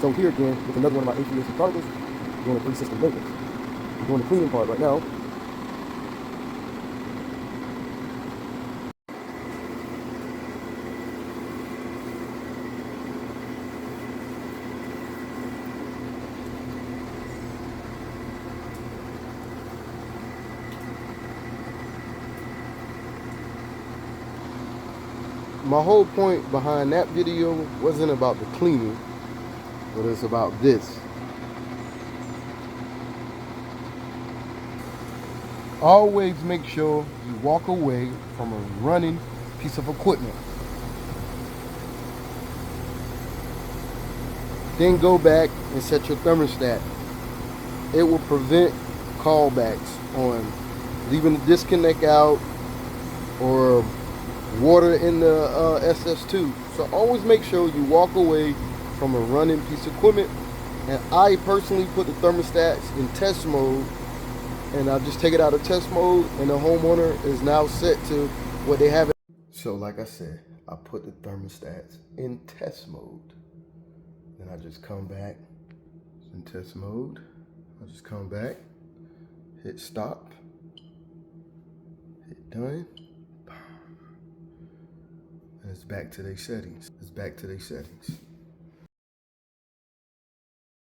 So here again, with another one of my HVAC chronicles, doing a 3-system maintenance. I'm doing the cleaning part right now. My whole point behind that video wasn't about the cleaning, but it's about this. Always make sure you walk away from a running piece of equipment. Then go back and set your thermostat. It will prevent callbacks on leaving the disconnect out or water in the SS2. So always make sure you walk away from a running piece of equipment. And I personally put the thermostats in test mode, and I just take it out of test mode, and the homeowner is now set to what they have. So like I said, I put the thermostats in test mode. Then I just come back in test mode. I just come back, hit stop, hit done, and it's back to their settings. It's back to their settings.